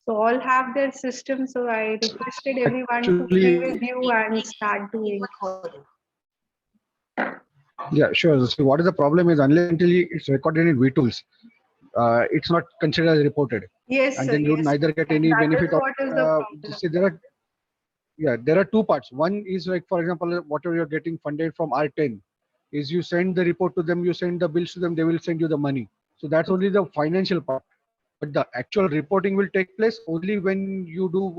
So all have their system. So I requested everyone to Actually, play with you and start doing. yeah, sure. See, what is the problem is unless until it's recorded in vTools, it's not considered as reported, Yes, and sir. then you Yes, neither get any that is benefit of. what is the problem. See, there are two parts. One is like, for example, whatever you're getting funded from R10, is you send the report to them, you send the bills to them, they will send you the money. So that's only the financial part. But the actual reporting will take place only when you do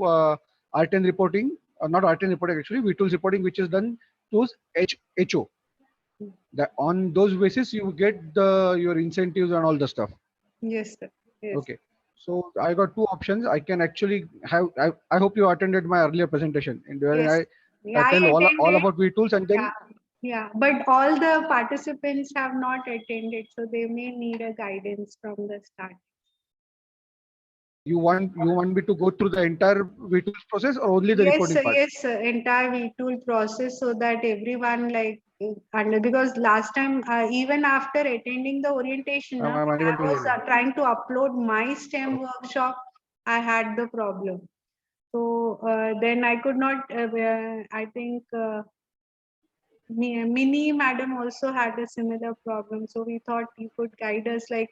R10 reporting, or not R10 reporting actually, vTools reporting, which is done to HO. That on those basis you get your incentives and all the stuff. Yes, sir. Yes. Okay. So I got two options. I can actually have. I hope you attended my earlier presentation, and wherein Yes. I Yeah, I tell all attended. about vTools, and then Yeah. Yeah. But all the participants have not attended, so they may need a guidance from the start. you want me to go through the entire vTools process or only the Yes, reporting sir. part? Yes, sir. Entire vTool process so that everyone like under, because last time even after attending the orientation, I'm unable to I hear was you. trying to upload my STEM workshop. I had the problem. So then I could not. I think Mini madam also had a similar problem. So we thought you could guide us like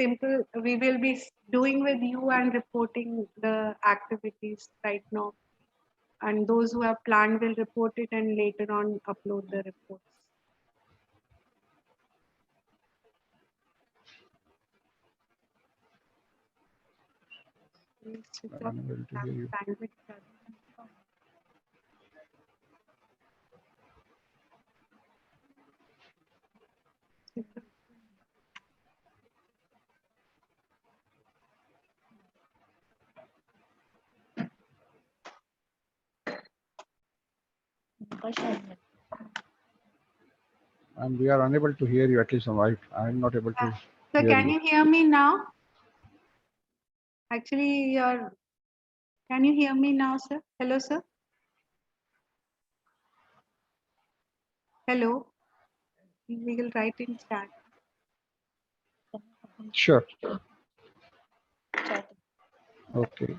simple. We will be doing with you and reporting the activities right now, and those who have planned will report it and later on upload the reports. I'm unable to hear you. And we are unable to hear you. At least I'm not able to So hear can you. you hear me now? Actually, can you hear me now, sir? Hello, sir. Hello. We will write in chat. Sure. Okay.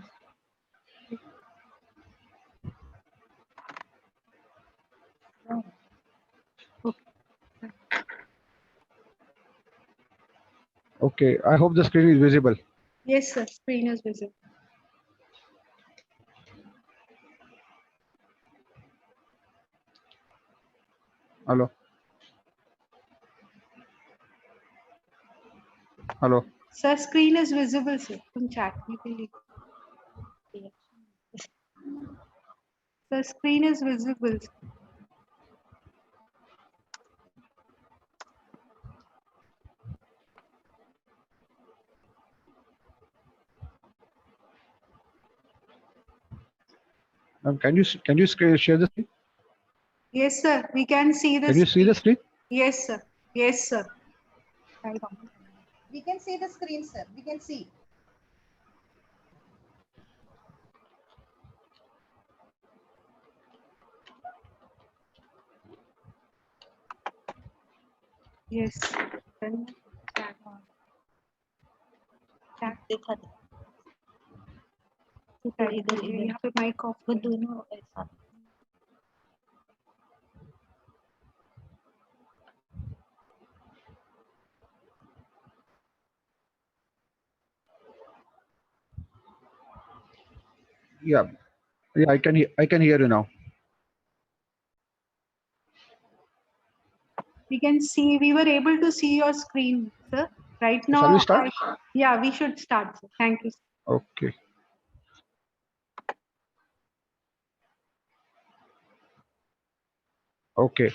Okay. I hope the screen is visible. Yes, sir. Screen is visible. Hello. Hello. Sir, screen is visible, sir. From chat. You can leave. Sir, screen is visible. Can you share the screen? Yes, sir. We can see the Can you see screen. the screen? Yes, sir. Yes, sir. We can see the screen, sir. We can see. Yes. Then chat on. Chat. You have a mic off. Yeah. Yeah. I can hear you now. We can see, we were able to see your screen, sir. Right So shall we now, start? yeah, we should start, sir. Thank you. Okay. Okay.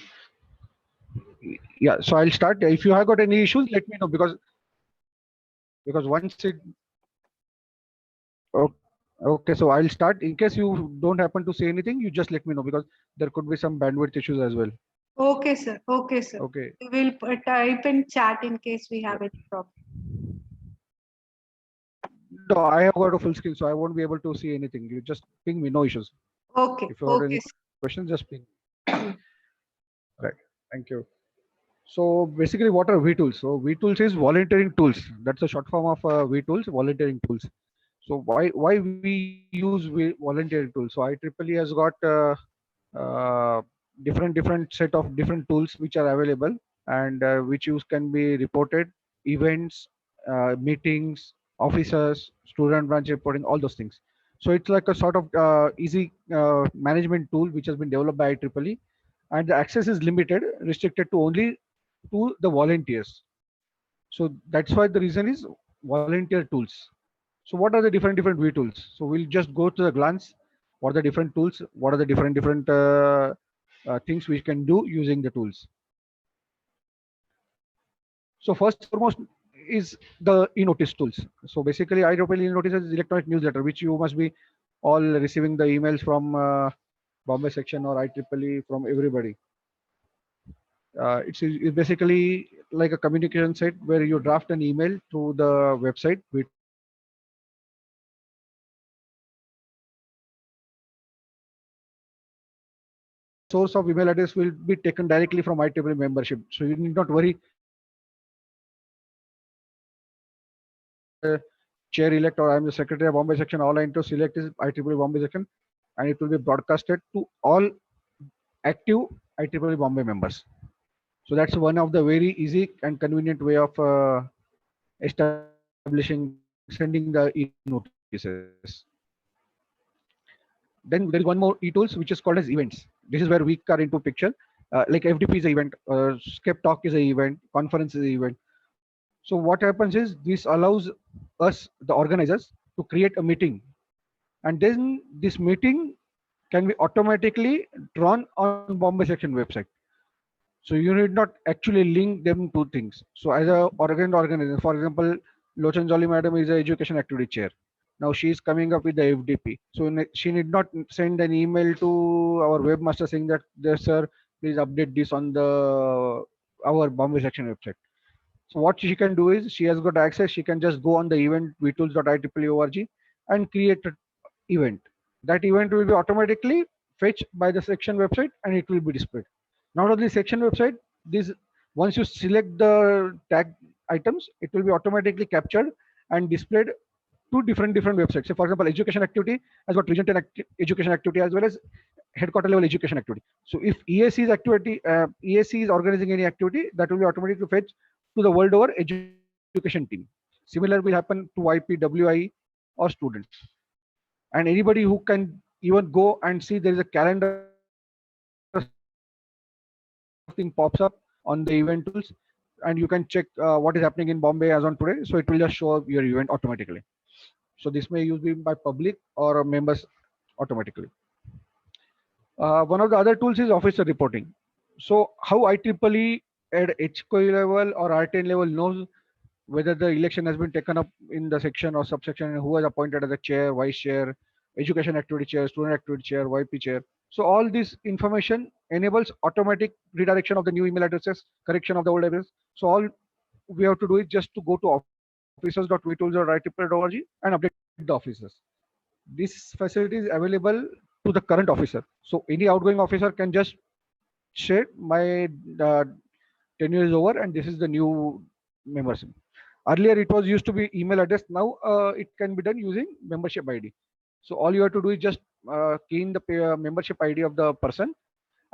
Yeah. So I'll start. If you have got any issues, let me know because once it. Okay. So I'll start. In case you don't happen to say anything, you just let me know because there could be some bandwidth issues as well. Okay, sir. Okay, sir. Okay. We will type in chat in case we have any problem. No, I have got a full screen, so I won't be able to see anything. You just ping me, no issues. Okay. If you have Okay. any questions, just ping. Right. Thank you. So basically, what are vTools? So vTools is volunteering tools. That's a short form of vTools, volunteering tools. So why we use voluntary tools? So IEEE has got uh, different set of different tools which are available, and which use can be reported, events, meetings, officers, student branch reporting, all those things. So it's like a sort of easy management tool which has been developed by IEEE, and the access is limited, restricted to only to the volunteers. So that's why the reason is volunteer tools. So what are the different vTools? So we'll just go to the glance. What are the different tools? What are the different things we can do using the tools? So first and foremost is the e-notice tools. So basically, IEEE e-notice is electronic newsletter, which you must be all receiving the emails from Bombay section or IEEE from everybody. It's basically like a communication site where you draft an email through the website vTools, and the source of email address will be taken directly from IEEE membership. So you need not worry I'm the chair elect or I'm the secretary of Bombay section. All I need to select is IEEE Bombay section, and it will be broadcasted to all active IEEE Bombay members. So that's one of the very easy and convenient way of establishing sending the e-notices. Then there is one more e-tools which is called as events. This is where we are into picture. Like FDP is an event, Skep Talk is an event, conference is an event. So what happens is this allows us, the organizers, to create a meeting, and then this meeting can be automatically drawn on Bombay section website. So you need not actually link them to things. So as a organizer, for example, Lochan Jolly Madam is a education activity chair. Now she is coming up with the FDP. So she need not send an email to our webmaster saying that, "Yes, sir, please update this on the our Bombay section website." So what she can do is she has got access. She can just go on the event vtools.ieee.org and create an event. That event will be automatically fetched by the section website and it will be displayed. Not only section website, this once you select the tag items, it will be automatically captured and displayed to different websites. So for example, education activity has got region 10 education activity as well as headquarter level education activity. So if EAC is organizing any activity, that will be automatically fetched to the world over education team. Similar will happen to YPWI or students. And anybody who can even go and see there is a calendar of thing pops up on the event tools, and you can check what is happening in Bombay as on today. So it will just show up your event automatically. So this may use be by public or members automatically. One of the other tools is officer reporting. So how IEEE at HQ level or R10 level knows whether the election has been taken up in the section or subsection, and who was appointed as the chair, vice chair, education activity chair, student activity chair, YP chair. So all this information enables automatic redirection of the new email addresses, correction of the old address. So all we have to do is just to go to officers.vtools.ieee.org and update the officers. This facility is available to the current officer. So any outgoing officer can just share my tenure is over and this is the new membership. Earlier it was used to be email address. Now it can be done using membership ID. So all you have to do is just key in the membership ID of the person,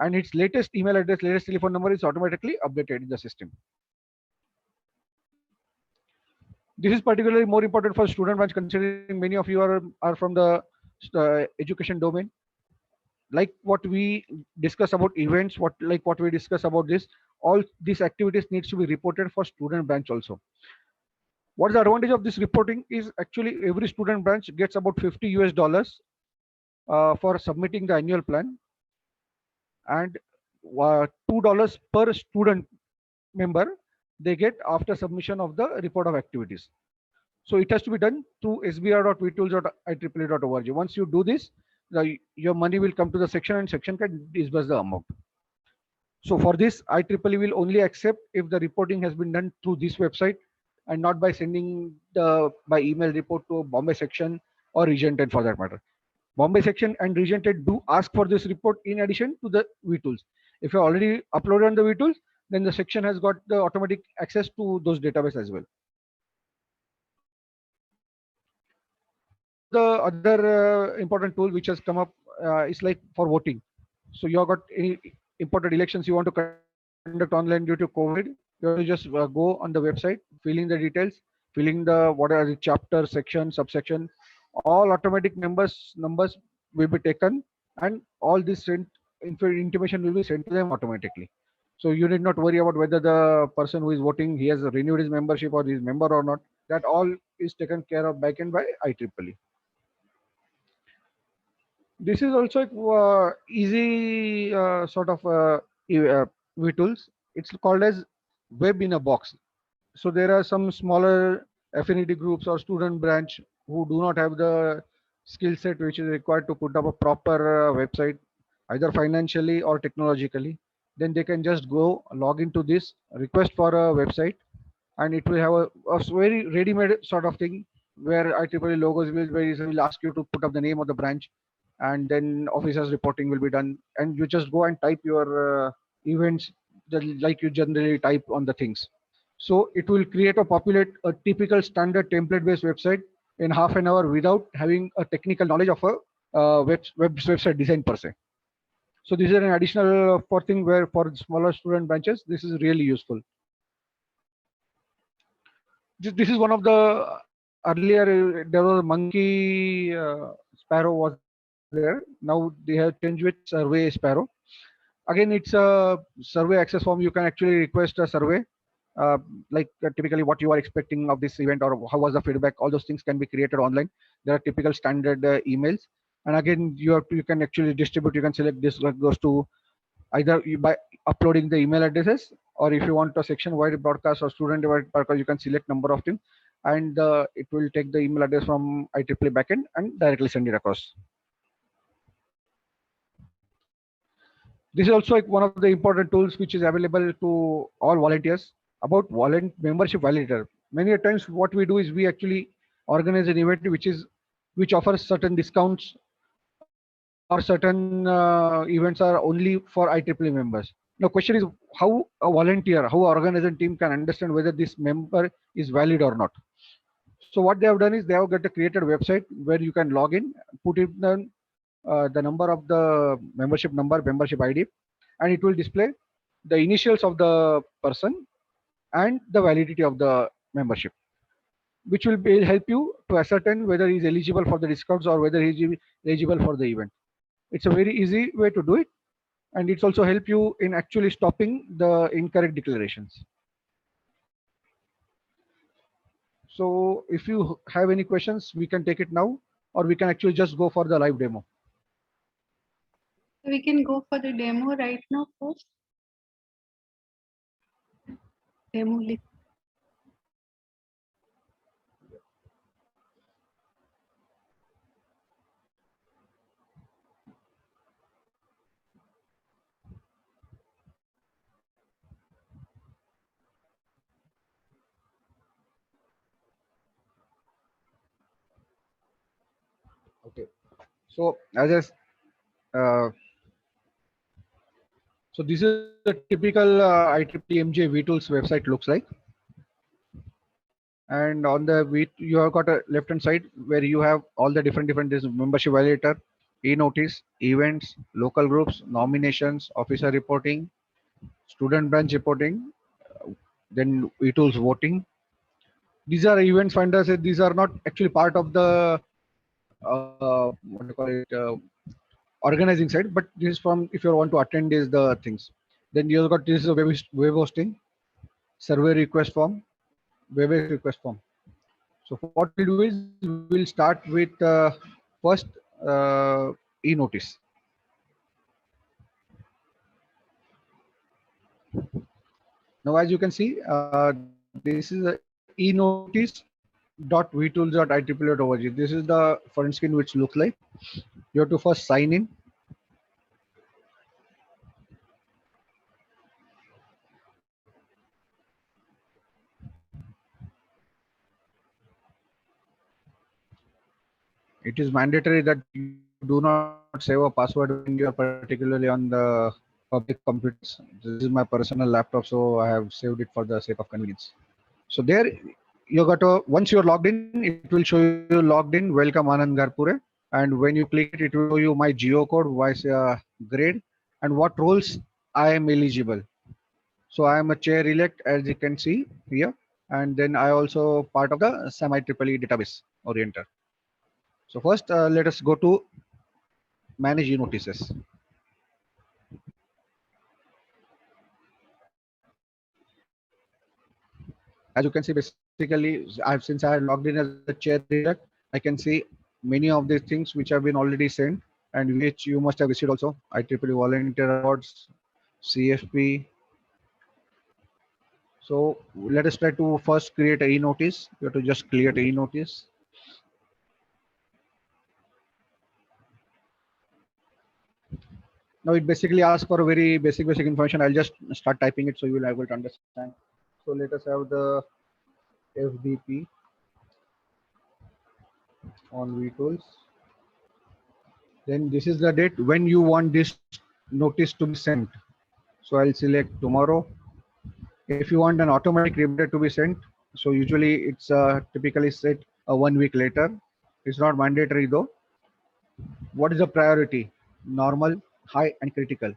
and its latest email address, latest telephone number is automatically updated in the system. This is particularly more important for student branch, considering many of you are from the education domain. Like what we discuss about events, what we discuss about this, all these activities needs to be reported for student branch also. What is the advantage of this reporting is actually every student branch gets about $50 for submitting the annual plan, and $2 per student member they get after submission of the report of activities. So it has to be done through sbr.vtools.ieee.org. Once you do this, your money will come to the section and section can disburse the amount. So for this, IEEE will only accept if the reporting has been done through this website and not by sending the by email report to Bombay section or region 10 for that matter. Bombay section and region 10 do ask for this report in addition to the vTools. If you already uploaded on the vTools, then the section has got the automatic access to those database as well. the other important tool which has come up is like for voting. So you have got any important elections you want to conduct online due to COVID, you have to just go on the website, filling the details, filling the what are the chapter, section, subsection, all automatic numbers will be taken, and all this intimation will be sent to them automatically. So you need not worry about whether the person who is voting he has renewed his membership or is member or not. That all is taken care of back end by IEEE. This is also easy sort of vTools. It's called as web in a box. So there are some smaller affinity groups or student branch who do not have the skill set which is required to put up a proper website, either financially or technologically. Then they can just go log into this, request for a website, and it will have a very ready-made sort of thing where IEEE logos will ask you to put up the name of the branch, and then officers reporting will be done, and you just go and type your events like you generally type on the things. So it will create or populate a typical standard template based website in half an hour without having a technical knowledge of a website design per se. So this is an additional for thing where for smaller student branches this is really useful. This is one of the earlier there was a monkey sparrow was there. Now they have changed with survey sparrow. Again, it's a survey access form. You can actually request a survey, uh, like typically what you are expecting of this event or how was the feedback. All those things can be created online. There are typical standard emails, and again you can actually distribute. You can select this goes to either by uploading the email addresses, or if you want a section wide broadcast or student wide broadcast, you can select number of things, and it will take the email address from IEEE backend and directly send it across. This is also like one of the important tools which is available to all volunteers about membership validator. Many times what we do is we actually organize an event which offers certain discounts or certain events are only for IEEE members. Now question is how a volunteer, how an organizing team can understand whether this member is valid or not. So what they have done is they have got a created website where you can log in, put in the number of the membership number, membership ID, and it will display the initials of the person and the validity of the membership, which will help you to ascertain whether he is eligible for the discounts or whether he is eligible for the event. It's a very easy way to do it, and it's also help you in actually stopping the incorrect declarations. So if you have any questions, we can take it now, or we can actually just go for the live demo. We can go for the demo right now first. Demo link. Okay. So as so this is a typical IEEE MJ vTools website looks like. And on the you have got a left hand side where you have all the different this membership validator, e-notice, events, local groups, nominations, officer reporting, student branch reporting, then vTools voting. These are events finders. These are not actually part of the what do you call it organizing side, but this is from if you want to attend is the things. Then you've got this is a web hosting, survey request form, web request form. So what we'll do is we'll start with first e-notice. Now, as you can see, this is a e-notice dot vtools.IEEE.org. This is the front screen which looks like. You have to first sign in. It is mandatory that you do not save a password when you are particularly on the public computers. This is my personal laptop, so I have saved it for the sake of convenience. So there you got to, once you're logged in, it will show you logged in, welcome Anand Garpure. And when you click it, it will show you my geo code, voice grade, and what roles I am eligible. So I am a chair elect, as you can see here, and then I also part of the semi triple E database orienter. So first, let us go to manage e-notices. As you can see, basically, since I logged in as a chair elect, I can see many of these things which have been already sent and which you must have received also. IEEE volunteer awards, CFP. So let us try to first create a e-notice. You have to just create a e-notice. Now it basically asks for a very basic information. I'll just start typing it so you will be able to understand. So let us have the FDP on vTools. Then this is the date when you want this notice to be sent. So I'll select tomorrow. If you want an automatic reminder to be sent, so usually it's typically set 1 week later. It's not mandatory though. What is the priority? Normal, high, and critical.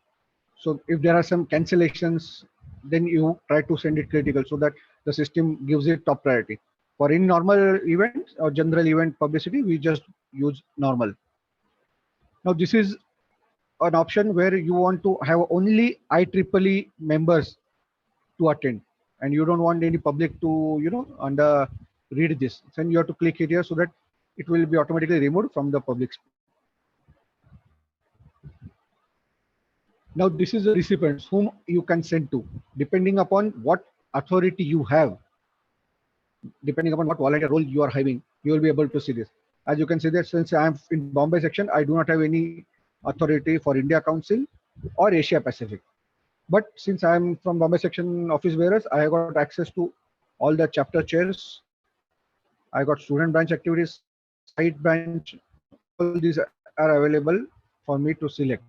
So if there are some cancellations, then you try to send it critical so that the system gives it top priority. For in normal events or general event publicity, we just use normal. Now this is an option where you want to have only IEEE members to attend, and you don't want any public to under read this. Then you have to click it here so that it will be automatically removed from the public. Now this is the recipients whom you can send to, depending upon what authority you have, depending upon what volunteer role you are having, you will be able to see this. As you can see that since I am in Bombay section, I do not have any authority for India Council or Asia Pacific. But since I am from Bombay section office bearers, I have got access to all the chapter chairs. I got student branch activities, site branch. All these are available for me to select.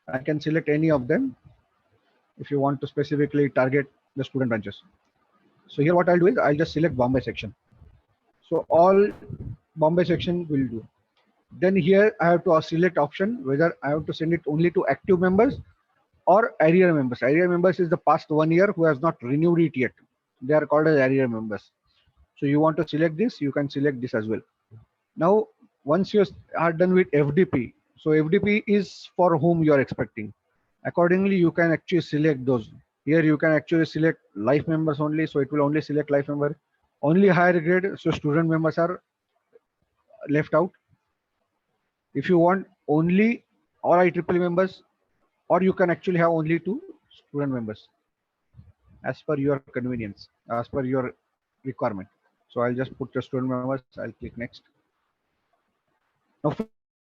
I can select any of them if you want to specifically target the student branches. So here what I'll do is I'll just select Bombay section. So all Bombay section will do. Then here I have to select option whether I have to send it only to active members or arrear members. Arrear members is the past 1 year who has not renewed it yet. They are called as arrear members. So you want to select this, you can select this as well. Now, once you are done with FDP, so FDP is for whom you are expecting. Accordingly, you can actually select those. Here you can actually select life members only, so it will only select life member. Only higher grade, so student members are left out. If you want only all IEEE members, or you can actually have only two student members as per your convenience, as per your requirement. So I'll just put the student members, I'll click next. Now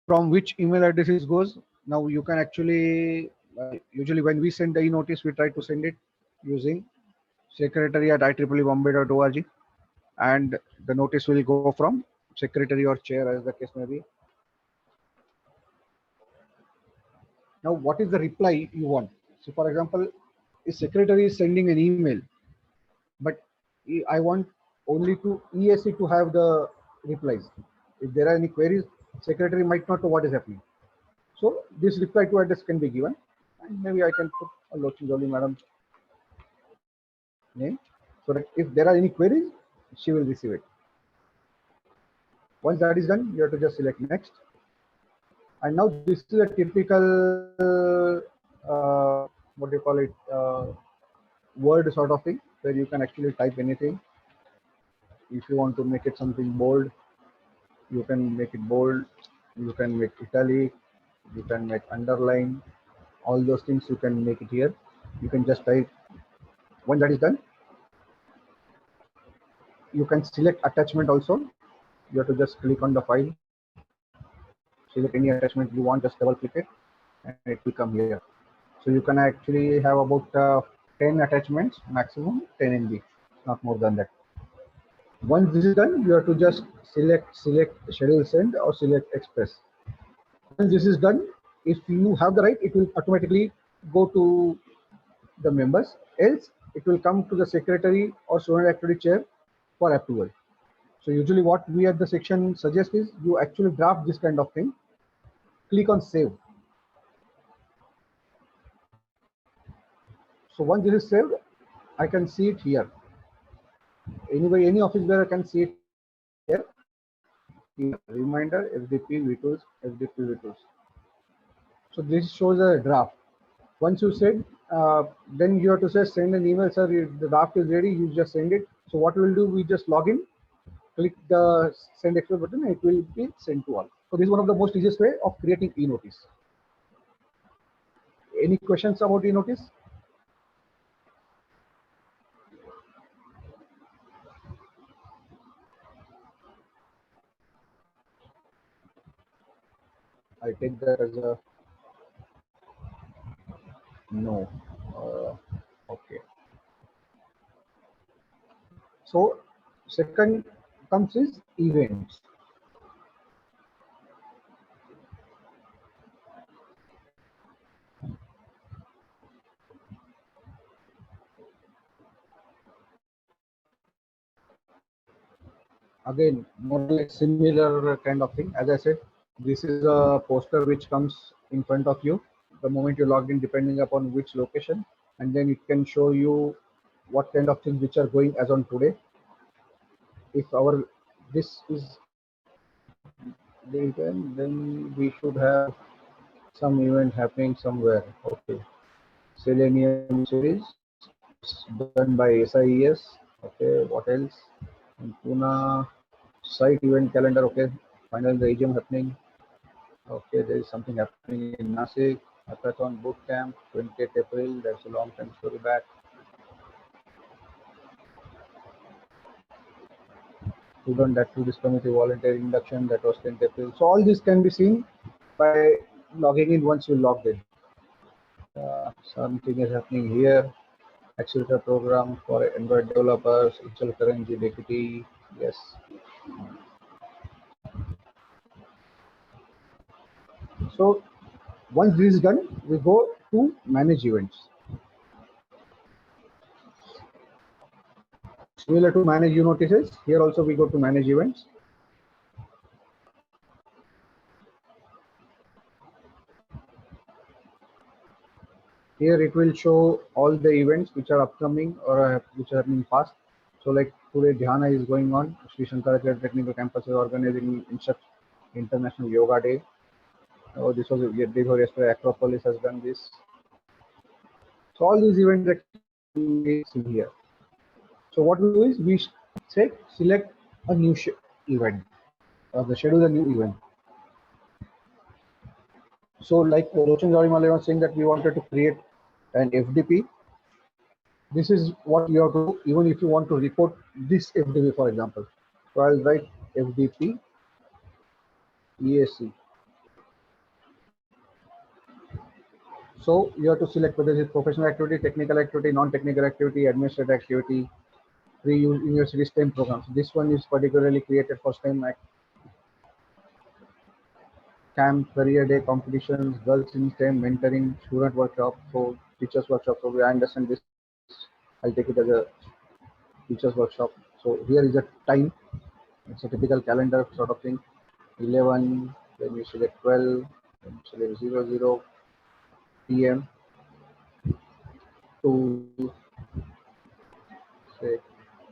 from which email address it goes, now you can actually, usually when we send the e-notice, we try to send it using secretary@ieeebombay.org, and the notice will go from secretary or chair as the case may be. Now what is the reply you want? So for example, if secretary is sending an email, but I want only to ESC to have the replies. If there are any queries, secretary might not know what is happening. So this reply to address can be given, and maybe I can put a Lochinjoli madam name, so that if there are any queries, she will receive it. Once that is done, you have to just select next. And now this is a typical what do you call it, word sort of thing, where you can actually type anything. If you want to make it something bold, you can make it bold. You can make italic. You can make underline. All those things you can make it here. You can just type. When that is done, you can select attachment also. You have to just click on the file, select any attachment you want, just double click it, and it will come here. So you can actually have about 10 attachments, maximum 10 MB, not more than that. Once this is done, you have to just select schedule send or select express. Once this is done, if you have the right, it will automatically go to the members. Else, it will come to the secretary or student activity chair for approval. So usually what we at the section suggest is you actually draft this kind of thing, click on save. So once this is saved, I can see it here. Anybody, any office bearer can see it here. Here, reminder, FDP vTools, FDP vTools. So this shows a draft. Once you said, then you have to say send an email, sir. The draft is ready. You just send it. So what we'll do, we just log in, click the send export button, and it will be sent to all. So this is one of the most easiest way of creating e-notice. Any questions about e-notice? I take that as a no. Okay. So second comes is events. Again, more or less similar kind of thing. As I said, this is a poster which comes in front of you the moment you log in, depending upon which location, and then it can show you what kind of things which are going as on today. If our this is the event, then we should have some event happening somewhere. Okay, Selenium series, it's done by SIES. Okay, what else? In Pune, site event calendar. Okay, finally the AGM happening. Okay, there is something happening in Nasik. Hackathon Bootcamp, 28th April. That's a long time story back. Student activities committee volunteer induction. That was 10th April. So all this can be seen by logging in once you logged in. Something is happening here. Accelerator program for Android developers. Intel currency deputy. Yes. So once this is done, we go to manage events. Similar to manage new notices, here also we go to manage events. Here it will show all the events which are upcoming or which are happening past. So like today Dhyana is going on. Sri Shankaracharya Technical Campus is organizing International Yoga Day. Oh, this was before yesterday. Acropolis has done this. So all these events actually see here. So what we do is we say select a new event or the schedule a new event. So like Roshan Jarimalai was saying that we wanted to create an FDP. This is what you have to do even if you want to report this FDP, for example. So I'll write FDP EAC. So you have to select whether it's professional activity, technical activity, non-technical activity, administrative activity, pre-university STEM programs. This one is particularly created for STEM camp, career day competitions, girls in STEM, mentoring, student workshop, so teachers workshop. So I understand this. I'll take it as a teachers workshop. So here is a time. It's a typical calendar sort of thing. 11, then you select 12, then you select 00 p.m. to say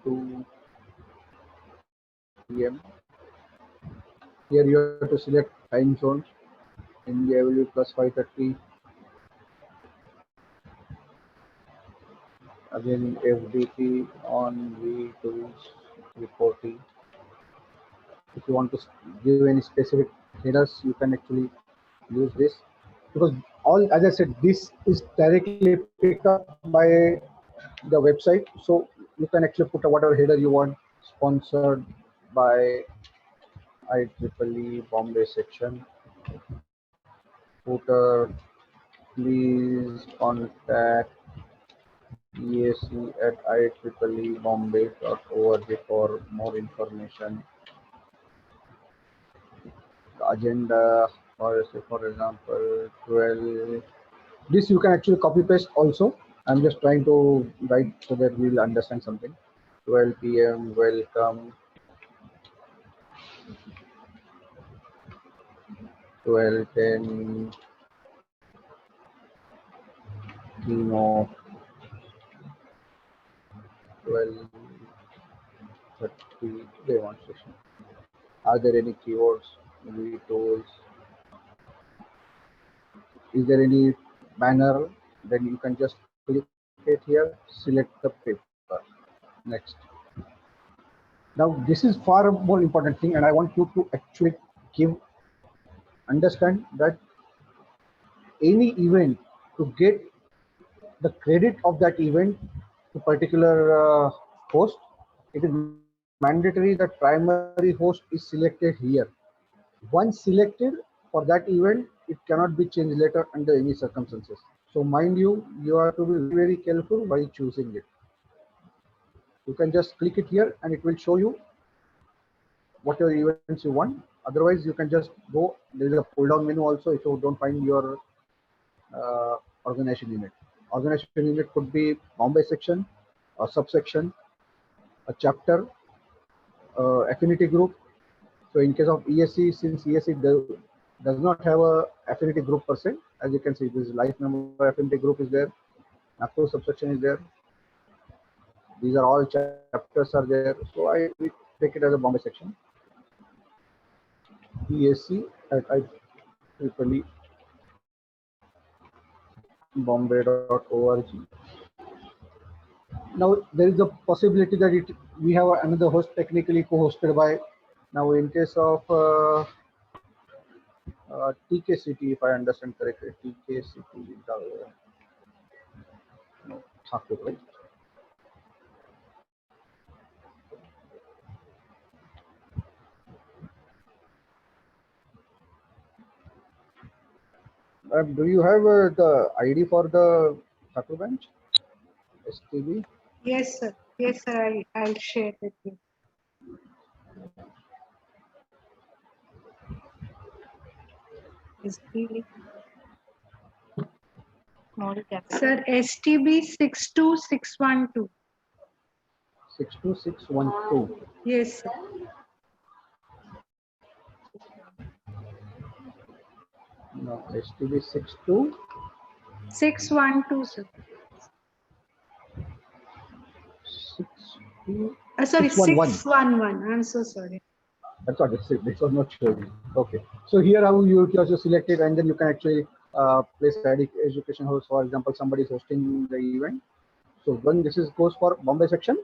2 p.m. Here you have to select time zones. India will be plus 5:30. Again FDP on vTools reporting. If you want to give any specific headers, you can actually use this because all, as I said, this is directly picked up by the website. So you can actually put whatever header you want. Sponsored by IEEE Bombay section. Footer, please contact EAC at IEEE for more information. The agenda, or say for example 12. This you can actually copy paste also. I'm just trying to write so that we'll understand something. 12 p.m. Welcome. 12:10 keynote. 12:30 demonstration. Are there any keywords? vTools. Is there any banner? Then you can just click it here, select the paper. Next. Now this is far more important thing, and I want you to actually give understand that any event, to get the credit of that event to particular host, it is mandatory that primary host is selected here. Once selected for that event, it cannot be changed later under any circumstances. So mind you, you have to be very careful while choosing it. You can just click it here and it will show you whatever events you want. Otherwise, you can just go. There is a pull down menu also if you don't find your organization unit. Organization unit could be Bombay section, a subsection, a chapter, affinity group. So in case of ESC, since ESC does not have a affinity group per se, as you can see, this life member affinity group is there, NAPCO subsection is there. These are all chapters are there. So we take it as a Bombay section. ESC at bombay.org. Now there is a possibility that we have another host technically co-hosted by. Now in case of TK City, if I understand correctly, TK City, no, Thakur, right? Do you have the ID for the Thakur branch? STB? Yes, sir. Yes, sir. I'll share with you. STB. Sir, STB 62612. 62612. Yes, sir. No, STB 62. 612, sir. 62. Sorry, 611. 611. I'm so sorry. That's what this was not showing. Okay. So here how you also select it, and then you can actually place education host. For example, somebody is hosting the event. So when this is goes for Bombay section,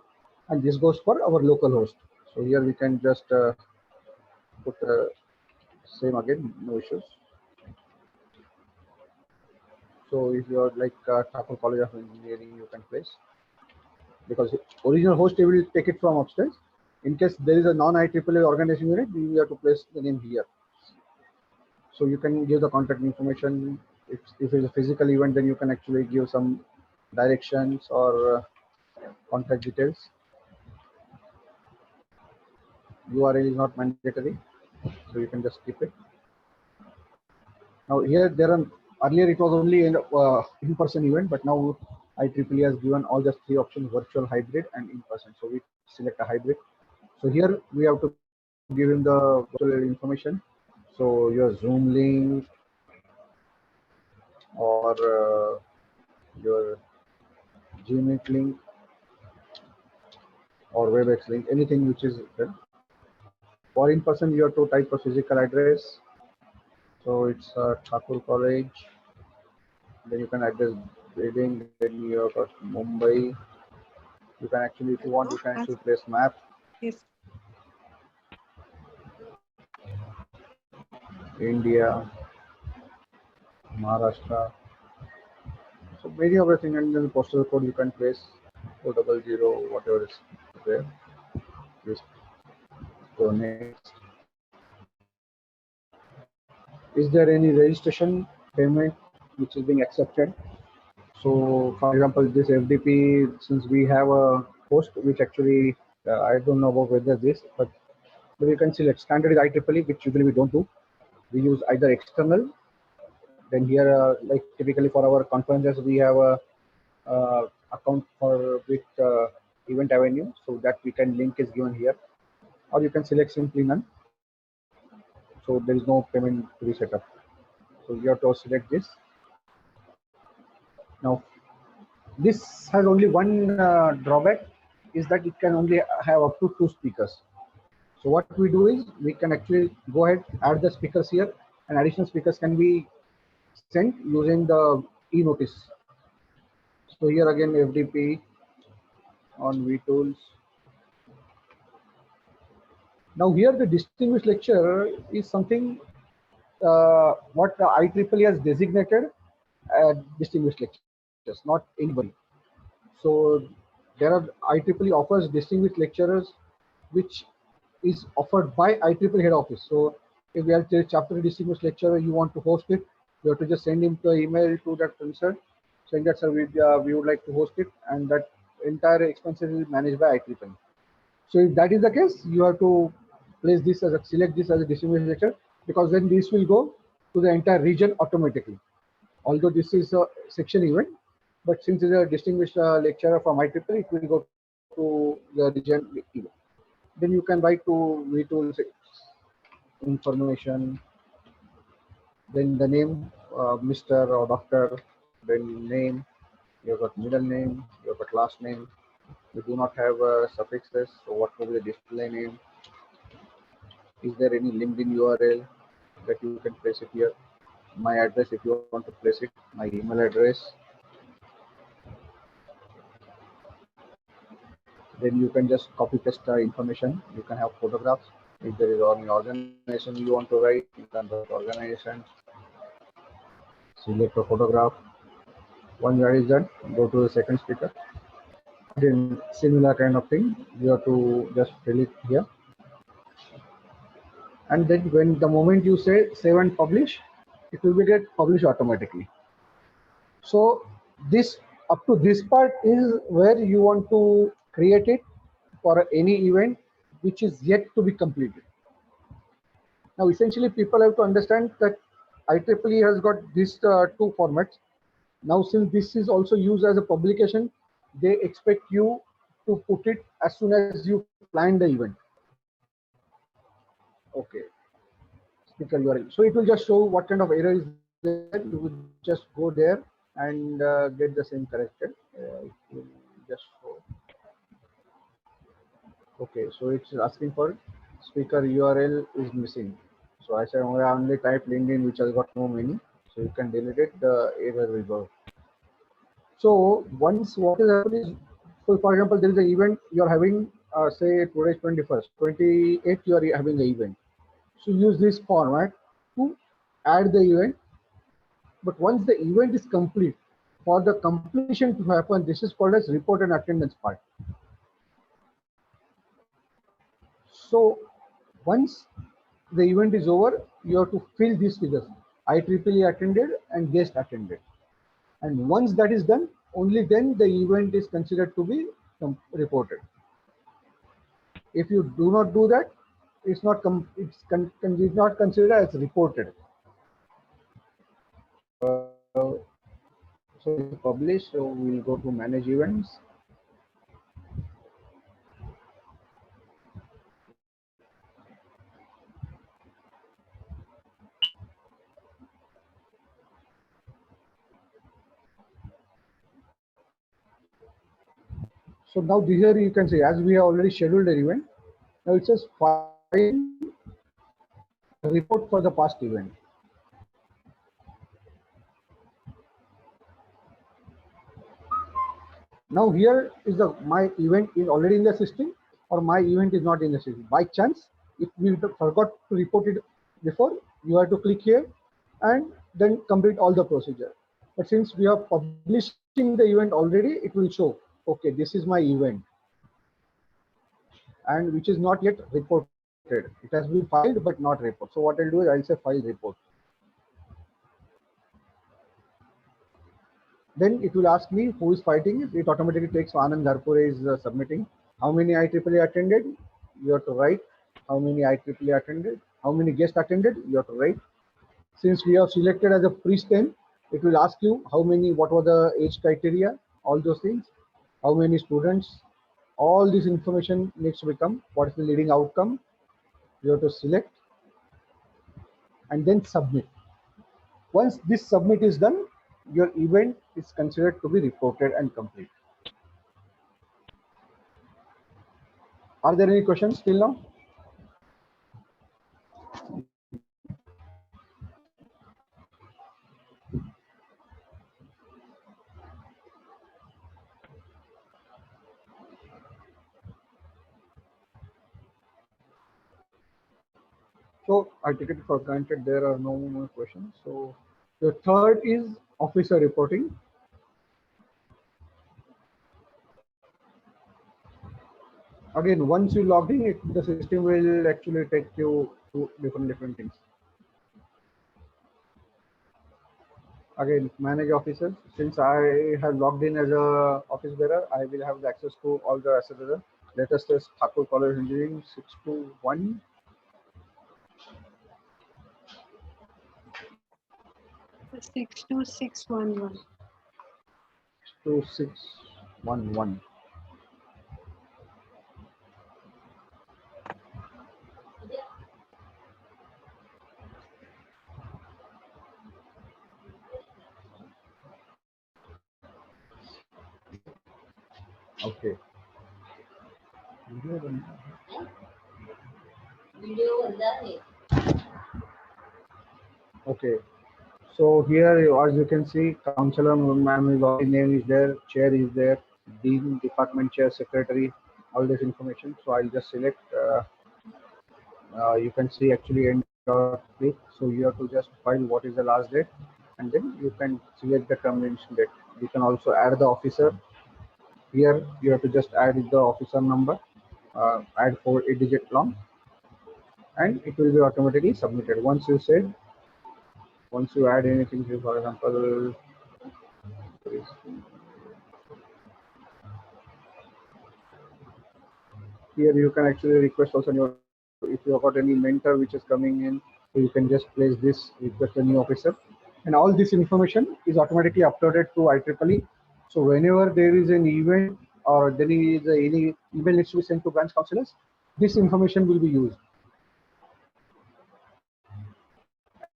and this goes for our local host. So here we can just put same again, no issues. So if you are like Thakur College of Engineering, you can place, because original host will take it from upstairs. In case there is a non-IEEE organization unit, you have to place the name here. So you can give the contact information. If it's a physical event, then you can actually give some directions or contact details. URL is not mandatory, so you can just keep it. Now here there are, earlier it was only an in-person event, but now IEEE has given all the three options: virtual, hybrid, and in-person. So we select a hybrid. So here we have to give him the virtual information. So your Zoom link or your Gmeet link or WebEx link, anything which is there. For in-person, you have to type a physical address. So it's Thakur College. Then you can address Reading, then New York or Mumbai. You can actually, if you want, you can actually place map. Yes. India, Maharashtra. So many of the thing, and then the postal code you can place 400, whatever is there. Just go next. Is there any registration payment which is being accepted? So for example, this FDP, since we have a host which actually, I don't know about whether this, but you can select standard is IEEE, which usually we don't do. We use either external. Then here, like typically for our conferences, we have a account for with event avenue, so that we can link is given here, or you can select simply none. So there is no payment to be set up. So you have to select this. Now this has only one drawback, is that it can only have up to 2 speakers. So what we do is we can actually go ahead, add the speakers here, and additional speakers can be sent using the e-notice. So here again FDP on vTools. Now here the distinguished lecturer is something what the IEEE has designated distinguished lectures, not anybody. So there are IEEE offers distinguished lecturers, which is offered by IEEE head office. So if we have a chapter distinguished lecturer, you want to host it, you have to just send him the email to that professor saying that, sir, we would like to host it, and that entire expenses is managed by IEEE. So if that is the case, you have to place this as a select this as a distinguished lecturer, because then this will go to the entire region automatically. Although this is a section event, but since it's a distinguished lecturer from IEEE, it will go to the region event. Then you can write to vTools information, then the name, Mr. or Doctor, then name, you've got middle name, you've got last name. You do not have suffixes, so what will be the display name? Is there any LinkedIn URL that you can place it here? My address, if you want to place it, my email address. Then you can just copy paste information. You can have photographs. If there is any organization you want to write, you can write organization. Select a photograph. Once that is done, go to the second speaker. Then similar kind of thing. You have to just fill it here. And then when the moment you say save and publish, it will be get published automatically. So this up to this part is where you want to create it for any event which is yet to be completed. Now essentially people have to understand that IEEE has got these two formats. Now since this is also used as a publication, they expect you to put it as soon as you plan the event. Okay, speaker URL. So it will just show what kind of error is there. You would just go there and get the same corrected. It will just show. Okay, so it's asking for speaker URL is missing. So I said I only type LinkedIn, which has got no many. So you can delete it. The error will go. So once what is happening is, so for example, there is an event you are having. Say today is 21st, 28th you are having the event. So use this format to add the event. But once the event is complete, for the completion to happen, this is called as report and attendance part. So once the event is over, you have to fill these figures. IEEE attended and guest attended. And once that is done, only then the event is considered to be reported. If you do not do that, it's not it's not considered as reported. So this is published. So we'll go to manage events. So now here you can see, as we have already scheduled an event, now it says file report for the past event. Now here is the my event is already in the system, or my event is not in the system. By chance, if we forgot to report it before, you have to click here and then complete all the procedure. But since we are publishing the event already, it will show, okay, this is my event, and which is not yet reported. It has been filed but not reported. So what I'll do is I'll say file report. Then it will ask me who is fighting it. It automatically takes Anand Gharpure is submitting. How many IEEE attended? You have to write. How many IEEE attended? How many guests attended? You have to write. Since we have selected as a pre-STEM, it will ask you how many, what were the age criteria, all those things. How many students? All this information needs to become what is the leading outcome. You have to select and then submit. Once this submit is done, your event is considered to be reported and complete. Are there any questions till now? So I take it for granted there are no more questions. So the third is officer reporting. Again, once you log in, the system will actually take you to different things. Again, manage officers. Since I have logged in as a office bearer, I will have the access to all the assets. Let us test Thakur College Engineering 621 62611. 2611. Okay. Okay. So here, as you can see, counselor ma'am is already name is there, chair is there, dean, department chair, secretary, all this information. So I'll just select. You can see actually end dot click. So you have to just find what is the last date, and then you can select the termination date. You can also add the officer. Here you have to just add the officer number, add 4 8 digit long, and it will be automatically submitted. Once you add anything, for example, here you can actually request also new, if you have got any mentor which is coming in, so you can just place this request a new officer, and all this information is automatically uploaded to IEEE. So whenever there is an event or there is any email needs to be sent to branch counselors, this information will be used.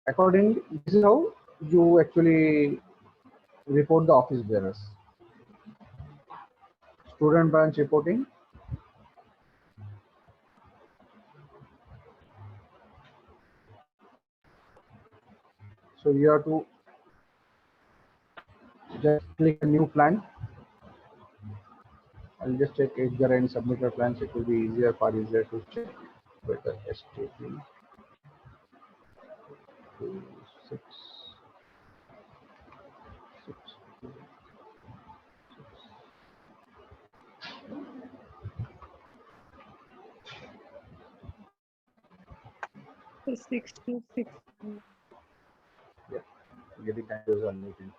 Accordingly, this is how you actually report the office bearers. Student branch reporting. So you have to just click a new plan. I'll just check if there are any submitted plans. It will be easier, far easier to check with the STP 2662. 62611. Yeah, getting time is on meeting.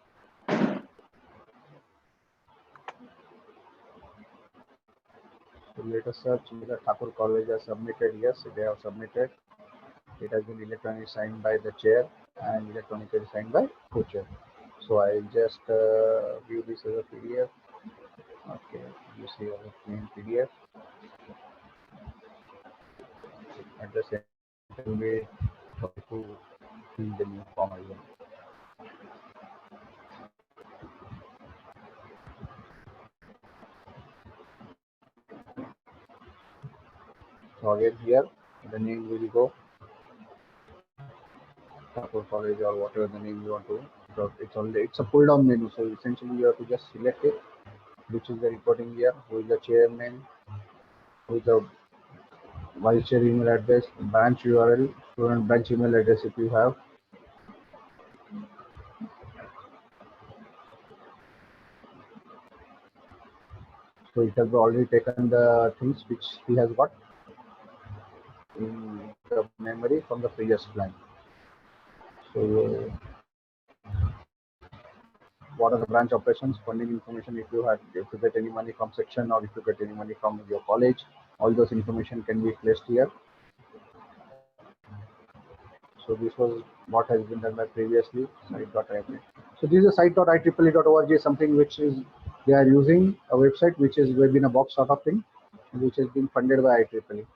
So let us search whether Thakur College has submitted. Yes, they have submitted. It has been electronically signed by the chair and electronically signed by co-chair. So I'll just view this as a PDF. Okay, you see our main PDF. At the same way, try to fill the new form again. So again here, the name will go Thakur College or whatever the name you want to. So it's a pull down menu. So essentially you have to just select it, which is the reporting here, who is the chairman, who is the vice chair email address, branch URL, student branch email address if you have. So it has already taken the things which he has got in the memory from the previous plan. So what are the branch operations, funding information, if you get any money from section or if you get any money from your college, all those information can be placed here. So this was what has been done by previously site.IEEE. So this is site.IEEE.org, something which is They are using a website which is within a box sort of thing, which is being funded by IEEE.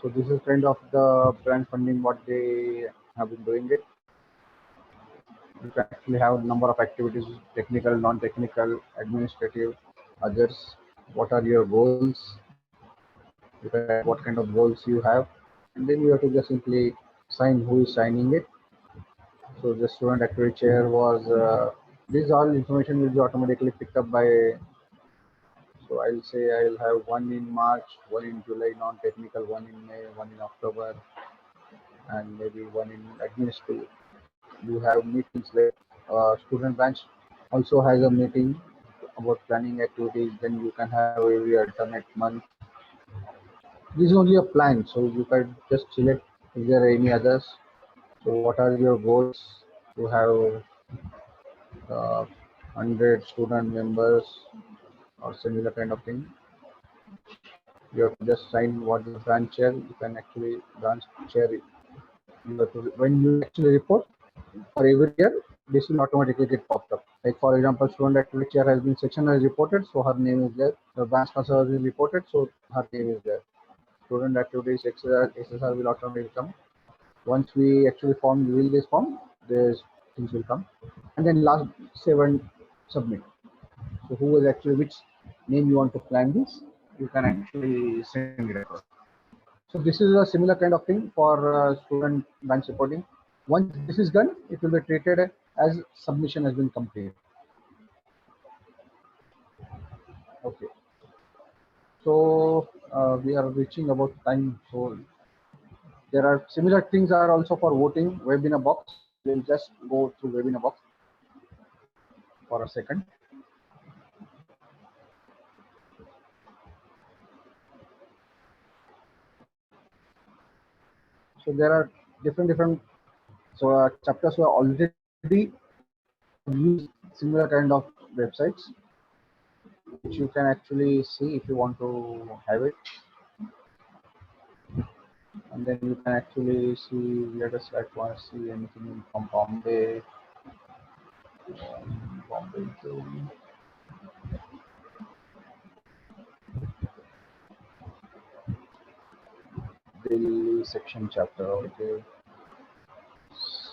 So this is kind of the grant funding what they have been doing it. You can actually have a number of activities, technical, non-technical, administrative, others. What are your goals? You can write what kind of goals you have, and then you have to just simply sign who is signing it. So the student activity chair was, this all information will be automatically picked up by, so I'll say I'll have one in March, one in July, non-technical, one in May, one in October, and maybe one in administrative. You have meetings like student branch also has a meeting about planning activities. Then you can have every alternate month. This is only a plan, so you can just select if there are any others. So what are your goals? To have 100 student members or similar kind of thing. You have to just sign what the branch chair. You can actually branch chair. You have to, when you actually report for every year, this will automatically get popped up. Like for example, student activity chair has been section has reported, so her name is there. The branch sponsor has been reported, so her name is there. Student activities SSR will automatically come. Once we actually reveal this form, these things will come. And then last 7 submit. So who is actually which name you want to plan this, you can actually send it across. So this is a similar kind of thing for student branch reporting. Once this is done, it will be treated as submission has been completed. Okay. So we are reaching about time. So there are similar things are also for voting. Webinar box. We'll just go through webinar box for a second. So there are different. So chapters were already used similar kind of websites, which you can actually see if you want to have it, and then you can actually see. Let us like want to see anything from Bombay to Delhi section chapter. Okay,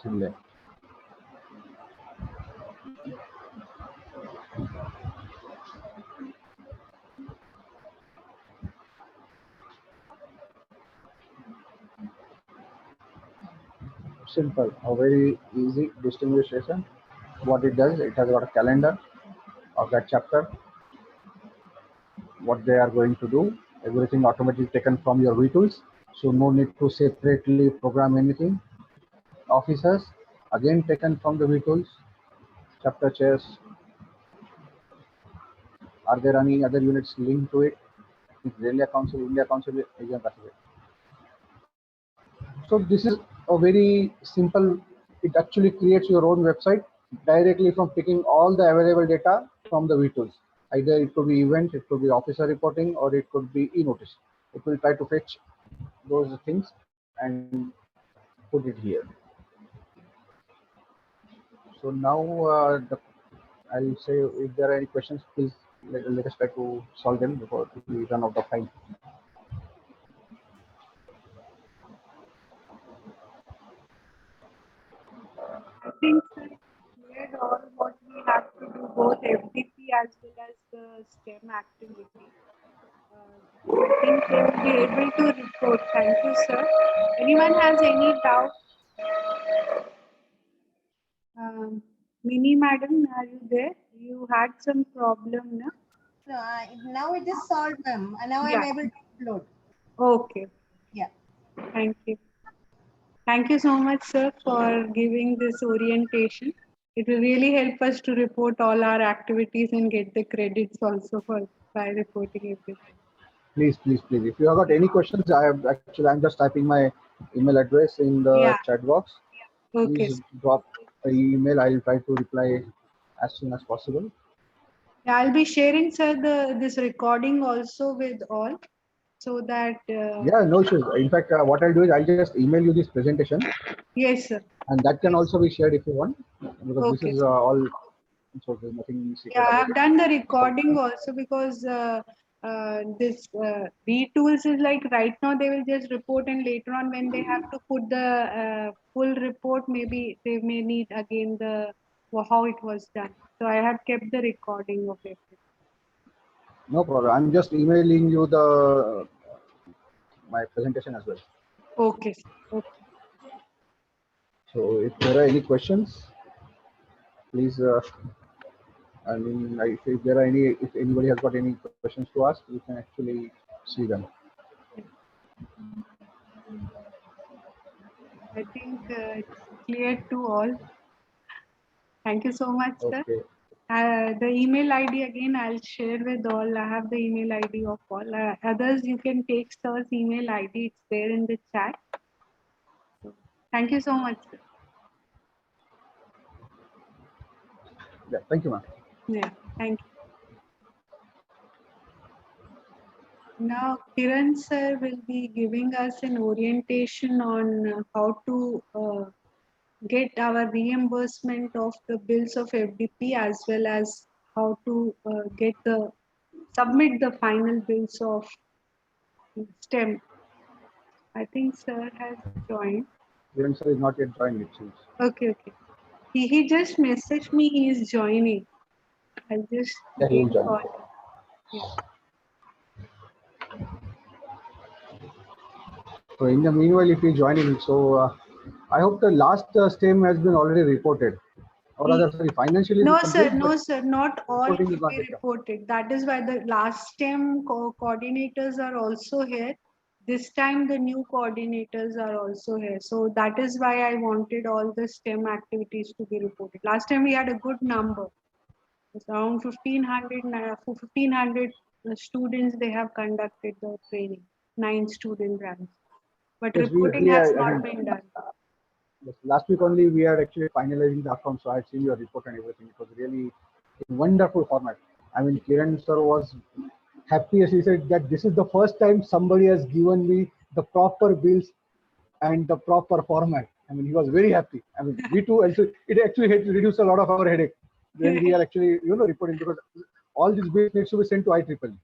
select. Simple, a very easy distinguishing. What it does, it has got a calendar of that chapter, what they are going to do, everything automatically taken from your vTools. So no need to separately program anything. Officers, again taken from the vTools. Chapter chairs, are there any other units linked to it? Railway Council, India Council, Asian Pacific. So this is a very simple, it actually creates your own website directly from picking all the available data from the vTools. Either it could be event, it could be officer reporting, or it could be e-notice. It will try to fetch those things and put it here. So now I'll say if there are any questions, please let us try to solve them before we run out of time. I think sir, cleared all what we have to do, both FDP as well as the STEM activity. I think we will be able to report. Thank you, sir. Anyone has any doubt? Mini madam, are you there? You had some problem, no? No, now it is solved, ma'am. And now I'm Yeah. able to upload. Okay. Yeah. Thank you. Thank you so much, sir, for giving this orientation. It will really help us to report all our activities and get the credits also for by reporting everything. Please. If you have got any questions, I'm just typing my email address in the Yeah. chat box. Okay. Please drop an email. I'll try to reply as soon as possible. Yeah, I'll be sharing, sir, this recording also with all, so that Yeah, no issues. In fact, what I'll do is I'll just email you this presentation, yes, sir. and that can also be shared if you want, because this Okay. is all. So there's nothing Yeah, secret I about have it. done the But recording also because this vTools is like right now they will just report, and later on when they have to put the full report, maybe they may need again the how it was done. So I have kept the recording of everything. no problem. I'm just emailing you the my presentation as well. Okay, sir. Okay. So if there are any questions, please. If there are any, if anybody has got any questions to ask, you can actually see them. I think it's clear to all. Thank you so much, sir. Okay. The email ID again, I'll share with all. I have the email ID of all. Others, you can take sir's email ID. It's there in the chat. So, thank you so much, sir. Yeah. Thank you, ma'am. Yeah, thank you. Now, Kiran sir will be giving us an orientation on how to get our reimbursement of the bills of FDP, as well as how to submit the final bills of STEM. I think sir has joined. Kiran sir is not yet joined, it seems. Okay, okay. He just messaged me he is joining. I'll just Yeah, he will again join. call him. Yeah. So in the meanwhile, if he's joining, so I hope the last STEM has been already reported, or rather, sorry, financially it is complete, but No, sir, not all reporting is will not be yet done. reported. That is why the last time coordinators are also here. This time the new coordinators are also here. So that is why I wanted all the STEM activities to be reported. Last time we had a good number. It's around 1500 students they have conducted the training, 9 student ranks. But Yes, reporting we has I not mean, been done. yes, last week only we are actually finalizing the account, so I had seen your report and everything. It was really a wonderful format. I mean, Kiran sir was happy as he said that this is the first time somebody has given me the proper bills and the proper format. I mean, he was very happy. I mean, we too also, it actually had to reduce a lot of our headache when we are actually, reporting, because all these bills needs to be sent to IEEE.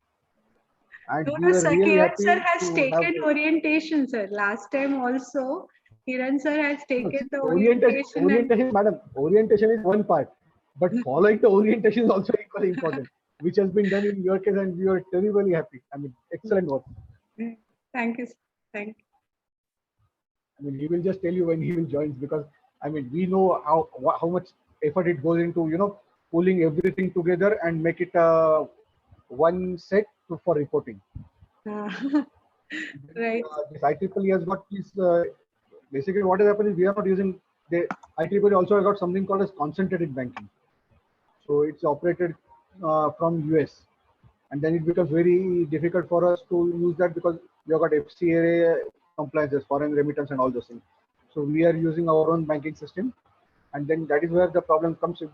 And No, we no, were sir. really Kiran sir happy has to have taken orientation, sir. Last time also, Kiran sir has no, taken see, the orientation and madam, orientation is one part, but following the orientation is also equally important, which has been done in your case, and we are terribly happy. I mean, excellent work. thank you, sir. Thank I mean, he will just tell you when he will join, because I mean, we know how much effort it goes into pulling everything together and make it one set for reporting. you. Then, Right. this IEEE has got this. Basically, what has happened is we are not using the IEEE also got something called as concentrated banking. So it's operated from US, and then it becomes very difficult for us to use that because we have got FCA compliances, foreign remittance, and all those things. So we are using our own banking system, and then that is where the problem comes. If